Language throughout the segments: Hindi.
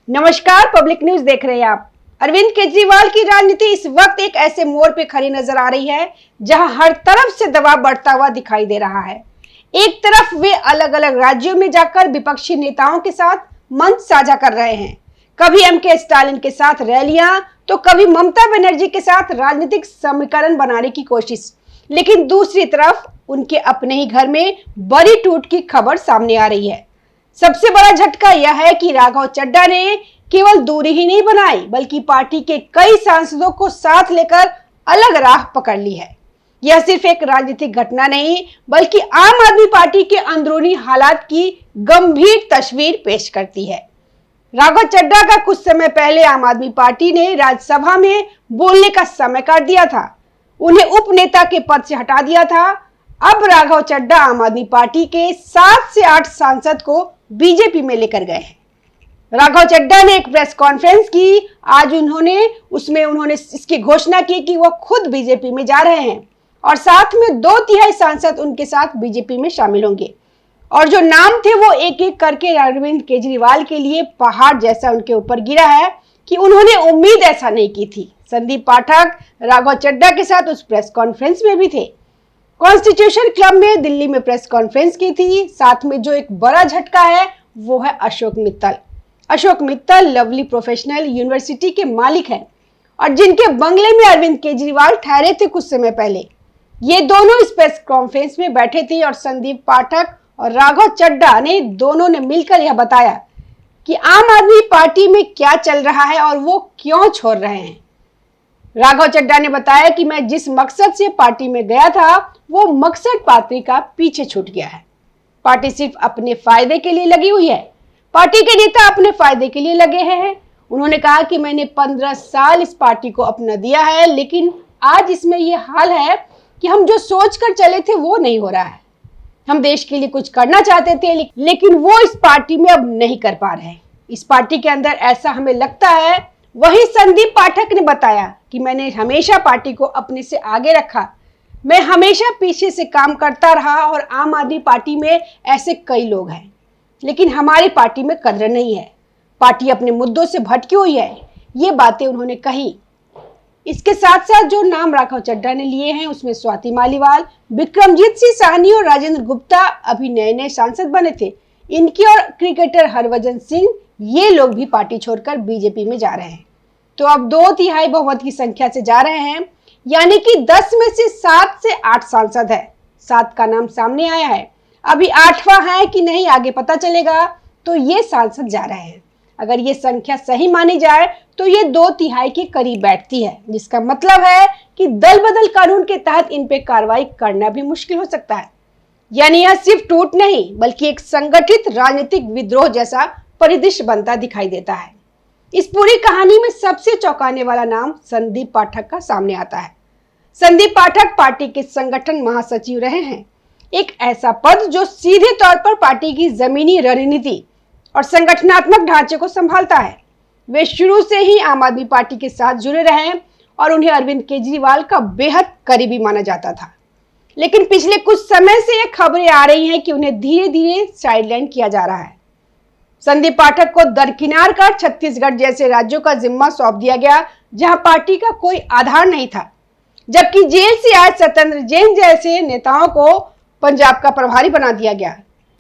नमस्कार, पब्लिक न्यूज देख रहे हैं आप। अरविंद केजरीवाल की राजनीति इस वक्त एक ऐसे मोड़ पे खड़ी नजर आ रही है जहां हर तरफ से दबाव बढ़ता हुआ दिखाई दे रहा है। एक तरफ वे अलग अलग राज्यों में जाकर विपक्षी नेताओं के साथ मंच साझा कर रहे हैं, कभी एमके स्टालिन के साथ रैलियां तो कभी ममता बनर्जी के साथ राजनीतिक समीकरण बनाने की कोशिश। लेकिन दूसरी तरफ उनके अपने ही घर में बड़ी टूट की खबर सामने आ रही है। सबसे बड़ा झटका यह है कि राघव चड्ढा ने केवल दूरी ही नहीं बनाई, बल्कि पार्टी के कई सांसदों को साथ लेकर अलग राह पकड़ ली है। यह सिर्फ एक राजनीतिक घटना नहीं, बल्कि आम आदमी पार्टी के अंदरूनी हालात की गंभीर तस्वीर पेश करती है। राघव चड्ढा का कुछ समय पहले आम आदमी पार्टी ने राज्यसभा में बोलने का समय काट दिया था, उन्हें उप नेता के पद से हटा दिया था। अब राघव चड्ढा आम आदमी पार्टी के 7 से 8 सांसद को बीजेपी में लेकर गए हैं। राघव चड्ढा ने एक प्रेस कॉन्फ्रेंस की। आज उन्होंने इसकी घोषणा की कि वह खुद बीजेपी में जा रहे हैं और साथ में 2/3 सांसद उनके साथ बीजेपी में शामिल होंगे। और जो नाम थे वो एक एक करके अरविंद केजरीवाल के लिए पहाड़ जैसा उनके ऊपर गिरा है कि उन्होंने उम्मीद ऐसा नहीं की थी। संदीप पाठक राघव चड्ढा के साथ उस प्रेस कॉन्फ्रेंस में भी थे। कॉन्स्टिट्यूशन क्लब में दिल्ली में प्रेस कॉन्फ्रेंस की थी। साथ में जो एक बड़ा झटका है वो है Ashok Mittal. Ashok Mittal lovely professional university के मालिक हैं और जिनके बंगले में अरविंद केजरीवाल ठहरे थे कुछ समय पहले। ये दोनों इस प्रेस कॉन्फ्रेंस में बैठे थे और संदीप पाठक और राघव चड्ढा ने दोनों ने मिलकर यह बताया कि आम आदमी पार्टी में क्या चल रहा है और वो क्यों छोड़ रहे हैं। राघव चड्ढा ने बताया कि मैं जिस मकसद से पार्टी में गया था वो मकसद पार्टी का पीछे छूट गया है। पार्टी सिर्फ अपने फायदे के लिए लगी हुई है, पार्टी के नेता अपने फायदे के लिए लगे हैं। उन्होंने कहा कि मैंने 15 साल इस पार्टी को अपना दिया है, लेकिन आज इसमें यह हाल है कि हम जो सोच कर चले थे वो नहीं हो रहा है। हम देश के लिए कुछ करना चाहते थे, लेकिन वो इस पार्टी में अब नहीं कर पा रहे हैं। इस पार्टी के अंदर ऐसा हमें लगता है। वहीं संदीप पाठक ने बताया कि मैंने हमेशा पार्टी को अपने से आगे रखा, मैं हमेशा पीछे से काम करता रहा और आम आदमी पार्टी में ऐसे कई लोग हैं, लेकिन हमारी पार्टी में कदर नहीं है। पार्टी अपने मुद्दों से भटकी हुई है। ये बातें उन्होंने कही। इसके साथ साथ जो नाम राघव चड्ढा ने लिए हैं उसमें स्वाति मालीवाल, विक्रमजीत सिंह साहनी और राजेंद्र गुप्ता अभी नए नए सांसद बने थे। इनकी और क्रिकेटर हरभजन सिंह, ये लोग भी पार्टी छोड़कर बीजेपी में जा रहे हैं। तो अब 2/3 बहुमत की संख्या से जा रहे हैं, यानी कि 10 में से 7 से 8 सांसद है। 7 का नाम सामने आया है, अभी 8वां है कि नहीं आगे पता चलेगा। तो ये सांसद जा रहे हैं। अगर ये संख्या सही मानी जाए तो ये 2/3 के करीब बैठती है, जिसका मतलब है कि दल बदल कानून के तहत इन पे कार्रवाई करना भी मुश्किल हो सकता है। यानी यह सिर्फ टूट नहीं बल्कि एक संगठित राजनीतिक विद्रोह जैसा परिदृश्य बनता दिखाई देता है। इस पूरी कहानी में सबसे चौंकाने वाला नाम संदीप पाठक का सामने आता है। संदीप पाठक पार्टी के संगठन महासचिव रहे हैं, एक ऐसा पद जो सीधे तौर पर पार्टी की जमीनी रणनीति और संगठनात्मक ढांचे को संभालता है। वे शुरू से ही आम आदमी पार्टी के साथ जुड़े रहे और उन्हें अरविंद केजरीवाल का बेहद करीबी माना जाता था। लेकिन पिछले कुछ समय से ये खबरें आ रही हैं कि उन्हें धीरे धीरे साइडलाइन किया जा रहा है। संदीप पाठक को दरकिनार कर छत्तीसगढ़ जैसे राज्यों का जिम्मा सौंप दिया गया, जहां पार्टी का कोई आधार नहीं था, जबकि जेल से आए सत्येंद्र जैन जैसे नेताओं को पंजाब का प्रभारी बना दिया गया।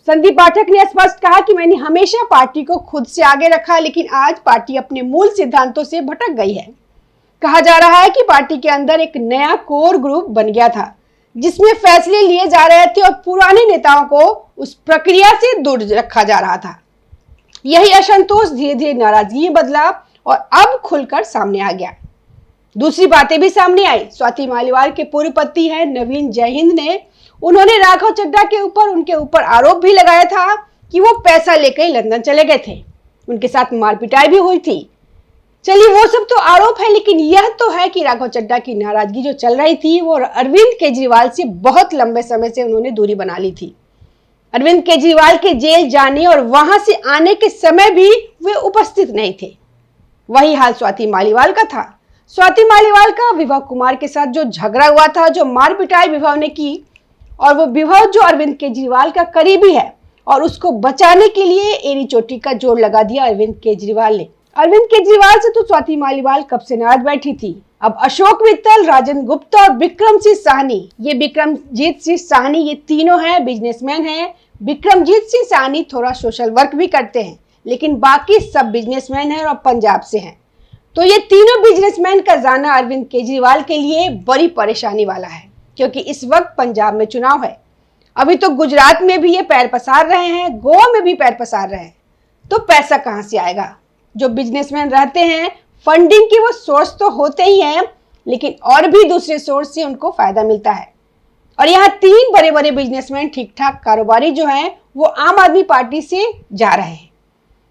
संदीप पाठक ने स्पष्ट कहा कि मैंने हमेशा पार्टी को खुद से आगे रखा, लेकिन आज पार्टी अपने मूल सिद्धांतों से भटक गई है। कहा जा रहा है कि पार्टी के अंदर एक नया कोर ग्रुप बन गया था, जिसमें फैसले लिए जा रहे थे और पुराने नेताओं को उस प्रक्रिया से दूर रखा जा रहा था। यही असंतोष धीरे धीरे नाराजगी में बदला और अब खुलकर सामने आ गया। दूसरी बातें भी सामने आई। स्वाति मालीवाल के पूर्व पति हैं नवीन जयहिंद ने, उन्होंने राघव चड्ढा के ऊपर उनके ऊपर आरोप भी लगाया था कि वो पैसा लेकर लंदन चले गए थे, उनके साथ मारपिटाई भी हुई थी। चलिए वो सब तो आरोप है, लेकिन यह तो है कि राघव चड्ढा की नाराजगी जो चल रही थी वो अरविंद केजरीवाल से बहुत लंबे समय से उन्होंने दूरी बना ली थी। अरविंद केजरीवाल के जेल जाने और वहां से आने के समय भी वे उपस्थित नहीं थे। वही हाल स्वाति मालीवाल का था। स्वाति मालीवाल का विभव कुमार के साथ जो झगड़ा हुआ था, जो मार पिटाई विभव ने की, और वो विभव जो अरविंद केजरीवाल का करीबी है, और उसको बचाने के लिए एड़ी चोटी का जोड़ लगा दिया अरविंद केजरीवाल ने। अरविंद केजरीवाल से तो स्वाति मालीवाल कब से नाराज बैठी थी। अब अशोक मित्तल, राजन गुप्ता और विक्रमजीत साहनी, ये विक्रमजीत सिंह साहनी, ये तीनों हैं, बिजनेसमैन हैं। विक्रमजीत सिंह साहनी थोड़ा सोशल वर्क भी करते हैं, लेकिन बाकी सब बिजनेसमैन हैं और पंजाब से हैं। तो ये तीनों बिजनेसमैन का जाना अरविंद केजरीवाल के लिए बड़ी परेशानी वाला है, क्योंकि इस वक्त पंजाब में चुनाव है। अभी तो गुजरात में भी ये पैर पसार रहे हैं, गोवा में भी पैर पसार रहे हैं। तो पैसा कहां से आएगा? जो बिजनेसमैन रहते हैं, फंडिंग के वो सोर्स तो होते ही हैं, लेकिन और भी दूसरे सोर्स से उनको फायदा मिलता है। और यहाँ तीन बड़े बड़े बिजनेसमैन, ठीक ठाक कारोबारी जो हैं, वो आम आदमी पार्टी से जा रहे हैं।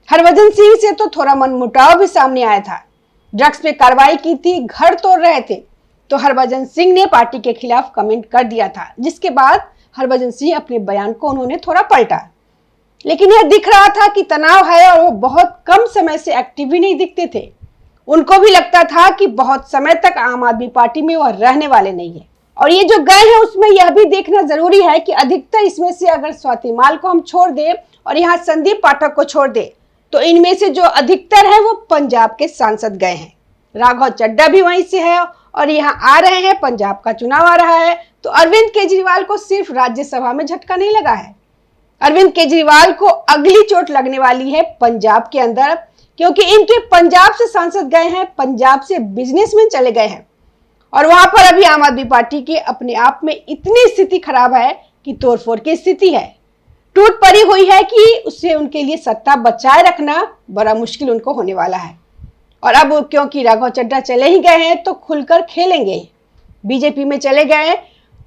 हरभजन सिंह से तो थोड़ा मनमुटाव भी सामने आया था। ड्रग्स पे कार्रवाई की थी, घर तोड़ रहे थे, तो हरभजन सिंह ने पार्टी के खिलाफ कमेंट कर दिया था, जिसके बाद हरभजन सिंह अपने बयान को उन्होंने थोड़ा पलटा। लेकिन यह दिख रहा था कि तनाव है और वो बहुत कम समय से एक्टिव भी नहीं दिखते थे। उनको भी लगता था कि बहुत समय तक आम आदमी पार्टी में वह रहने वाले नहीं है। और ये जो गए हैं उसमें यह भी देखना जरूरी है कि अधिकतर इसमें से अगर स्वाति माल को हम छोड़ दें और यहाँ संदीप पाठक को छोड़ दें, तो इनमें से जो अधिकतर है वो पंजाब के सांसद गए हैं। राघव चड्ढा भी वहीं से है और यहाँ आ रहे हैं, पंजाब का चुनाव आ रहा है। तो अरविंद केजरीवाल को सिर्फ राज्यसभा में झटका नहीं लगा है, अरविंद केजरीवाल को अगली चोट लगने वाली है पंजाब के अंदर, क्योंकि इनके पंजाब से सांसद गए हैं, पंजाब से बिजनेसमैन चले गए हैं और वहां पर अभी आम आदमी पार्टी के अपने आप में इतनी स्थिति खराब है कि तोड़फोड़ की स्थिति है। टूट पड़ी हुई है कि उससे उनके लिए सत्ता बचाए रखना बड़ा मुश्किल उनको होने वाला है। और अब क्योंकि राघव चड्ढा चले ही गए हैं तो खुलकर खेलेंगे। बीजेपी में चले गए,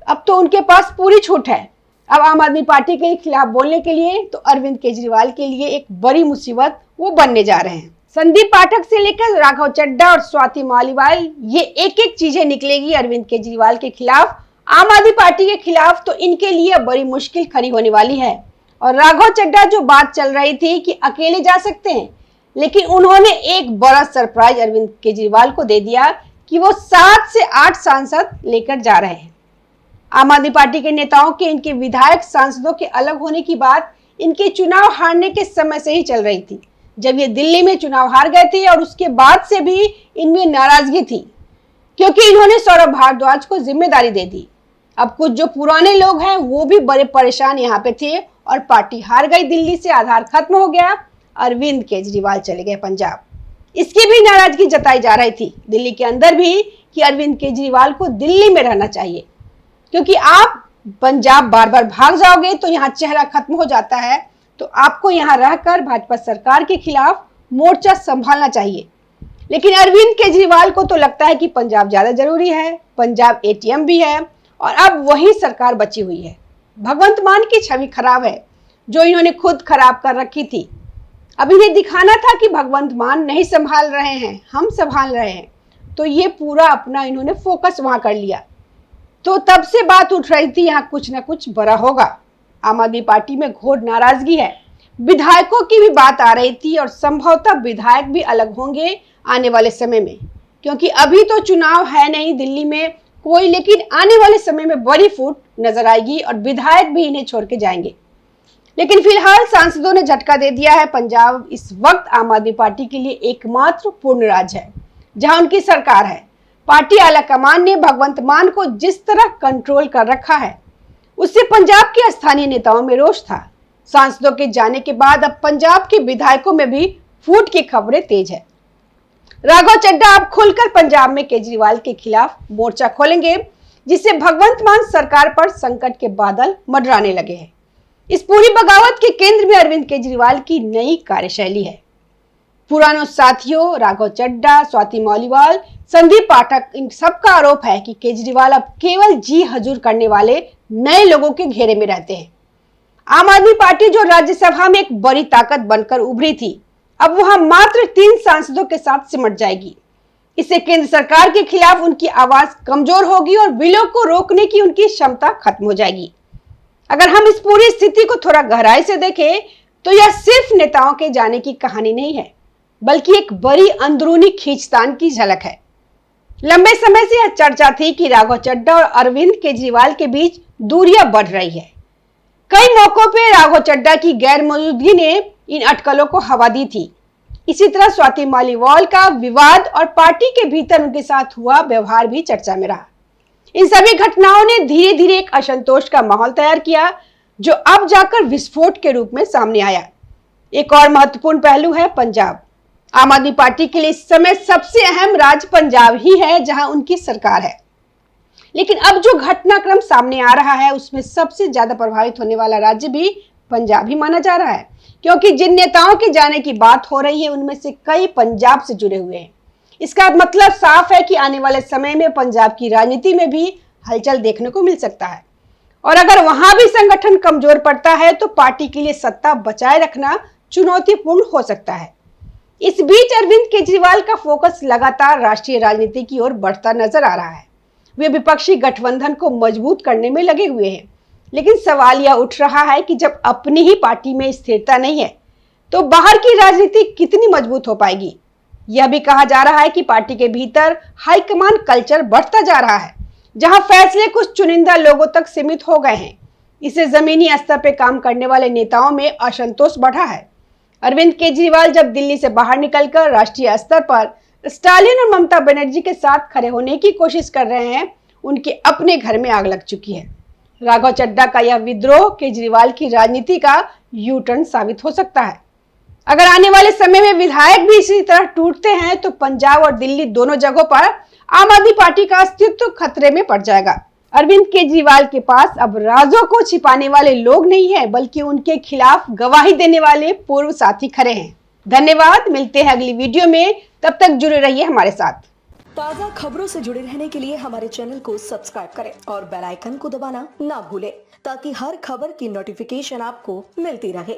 अब तो उनके पास पूरी छूट है। अब आम आदमी पार्टी के खिलाफ बोलने के लिए तो अरविंद केजरीवाल के लिए एक बड़ी मुसीबत वो बनने जा रहे हैं। संदीप पाठक से लेकर राघव चड्ढा और स्वाति मालीवाल, ये एक एक चीजें निकलेगी अरविंद केजरीवाल के खिलाफ, आम आदमी पार्टी के खिलाफ, तो इनके लिए बड़ी मुश्किल खड़ी होने वाली है। और राघव चड्ढा जो बात चल रही थी कि अकेले जा सकते हैं, लेकिन उन्होंने एक बड़ा सरप्राइज अरविंद केजरीवाल को दे दिया कि वो 7 से 8 सांसद लेकर जा रहे हैं। आम आदमी पार्टी के नेताओं के, इनके विधायक सांसदों के अलग होने की बात इनके चुनाव हारने के समय से ही चल रही थी, जब ये दिल्ली में चुनाव हार गए थे। और उसके बाद से भी इनमें नाराजगी थी, क्योंकि इन्होंने सौरभ भारद्वाज को जिम्मेदारी दे दी। अब कुछ जो पुराने लोग हैं वो भी बड़े परेशान यहाँ पे थे और पार्टी हार गई, दिल्ली से आधार खत्म हो गया, अरविंद केजरीवाल चले गए पंजाब। इसकी भी नाराजगी जताई जा रही थी दिल्ली के अंदर भी कि अरविंद केजरीवाल को दिल्ली में रहना चाहिए, क्योंकि आप पंजाब बार बार भाग जाओगे तो यहाँ चेहरा खत्म हो जाता है। तो आपको यहाँ रहकर भाजपा सरकार के खिलाफ मोर्चा संभालना चाहिए। लेकिन अरविंद केजरीवाल को तो लगता है कि पंजाब ज्यादा जरूरी है, पंजाब एटीएम भी है और अब वही सरकार बची हुई है। भगवंत मान की छवि खराब है, जो इन्होंने खुद खराब कर रखी थी। अब इन्हें दिखाना था कि भगवंत मान नहीं संभाल रहे हैं, हम संभाल रहे हैं, तो ये पूरा अपना इन्होंने फोकस वहां कर लिया। तो तब से बात उठ रही थी यहाँ कुछ ना कुछ बड़ा होगा। आम आदमी पार्टी में घोर नाराजगी है, विधायकों की भी बात आ रही थी और संभवतः विधायक भी अलग होंगे आने वाले समय में, क्योंकि अभी तो चुनाव है नहीं दिल्ली में कोई, लेकिन आने वाले समय में बड़ी फूट नजर आएगी और विधायक भी इन्हें छोड़ के जाएंगे। लेकिन फिलहाल सांसदों ने झटका दे दिया है। पंजाब इस वक्त आम आदमी पार्टी के लिए एकमात्र पूर्ण राज्य है जहां उनकी सरकार है। पार्टी आला कमान ने भगवंत मान को जिस तरह कंट्रोल कर रखा है, उससे पंजाब के स्थानीय नेताओं में रोष था। सांसदों के जाने के बाद अब पंजाब के विधायकों में भी फूट की खबरें तेज है। राघव चड्ढा अब खुलकर पंजाब में केजरीवाल के खिलाफ मोर्चा खोलेंगे, जिससे भगवंत मान सरकार पर संकट के बादल मंडराने लगे हैं। इस पूरी बगावत के केंद्र में अरविंद केजरीवाल की नई कार्यशैली है। पुरानों साथियों राघव चड्ढा, स्वाति मालीवाल, संदीप पाठक, इन सबका आरोप है कि केजरीवाल अब केवल जी हजूर करने वाले नए लोगों के घेरे में रहते हैं। आम आदमी पार्टी जो राज्यसभा में एक बड़ी ताकत बनकर उभरी थी, अब वहां मात्र 3 सांसदों के साथ सिमट जाएगी। इससे केंद्र सरकार के खिलाफ उनकी आवाज कमजोर होगी और बिलों को रोकने की उनकी क्षमता खत्म हो जाएगी। अगर हम इस पूरी स्थिति को थोड़ा गहराई से देखें तो यह सिर्फ नेताओं के जाने की कहानी नहीं है, बल्कि एक बड़ी अंदरूनी खींचतान की झलक है। लंबे समय से यह चर्चा थी कि राघव चड्ढा और अरविंद केजरीवाल के बीच दूरियां बढ़ रही है। कई मौकों पे राघव चड्ढा की गैर मौजूदगी ने इन अटकलों को हवा दी थी। इसी तरह स्वाति मालीवाल का विवाद और पार्टी के भीतर उनके साथ हुआ व्यवहार भी चर्चा में रहा। इन सभी घटनाओं ने धीरे धीरे एक असंतोष का माहौल तैयार किया, जो अब जाकर विस्फोट के रूप में सामने आया। एक और महत्वपूर्ण पहलू है पंजाब। आम आदमी पार्टी के लिए इस समय सबसे अहम राज्य पंजाब ही है, जहां उनकी सरकार है। लेकिन अब जो घटनाक्रम सामने आ रहा है, उसमें सबसे ज्यादा प्रभावित होने वाला राज्य भी पंजाब ही माना जा रहा है, क्योंकि जिन नेताओं के जाने की बात हो रही है, उनमें से कई पंजाब से जुड़े हुए हैं। इसका मतलब साफ है कि आने वाले समय में पंजाब की राजनीति में भी हलचल देखने को मिल सकता है, और अगर वहां भी संगठन कमजोर पड़ता है तो पार्टी के लिए सत्ता बचाए रखना चुनौतीपूर्ण हो सकता है। इस बीच अरविंद केजरीवाल का फोकस लगातार राष्ट्रीय राजनीति की ओर बढ़ता नजर आ रहा है। वे विपक्षी गठबंधन को मजबूत करने में लगे हुए हैं, लेकिन सवाल यह उठ रहा है कि जब अपनी ही पार्टी में स्थिरता नहीं है, तो बाहर की राजनीति कितनी मजबूत हो पाएगी। यह भी कहा जा रहा है कि पार्टी के भीतर हाईकमान कल्चर बढ़ता जा रहा है, जहां फैसले कुछ चुनिंदा लोगों तक सीमित हो गए हैं। इससे जमीनी स्तर पर काम करने वाले नेताओं में असंतोष बढ़ा है। अरविंद केजरीवाल जब दिल्ली से बाहर निकलकर राष्ट्रीय स्तर पर स्टालिन और ममता बनर्जी के साथ खड़े होने की कोशिश कर रहे हैं, उनके अपने घर में आग लग चुकी है। राघव चड्ढा का यह विद्रोह केजरीवाल की राजनीति का यू टर्न साबित हो सकता है। अगर आने वाले समय में विधायक भी इसी तरह टूटते हैं, तो पंजाब और दिल्ली दोनों जगहों पर आम आदमी पार्टी का अस्तित्व खतरे में पड़ जाएगा। अरविंद केजरीवाल के पास अब राजों को छिपाने वाले लोग नहीं है, बल्कि उनके खिलाफ गवाही देने वाले पूर्व साथी खड़े हैं। धन्यवाद, मिलते हैं अगली वीडियो में, तब तक जुड़े रहिए हमारे साथ। ताज़ा खबरों से जुड़े रहने के लिए हमारे चैनल को सब्सक्राइब करें और बेल आइकन को दबाना ना भूलें, ताकि हर खबर की नोटिफिकेशन आपको मिलती रहे।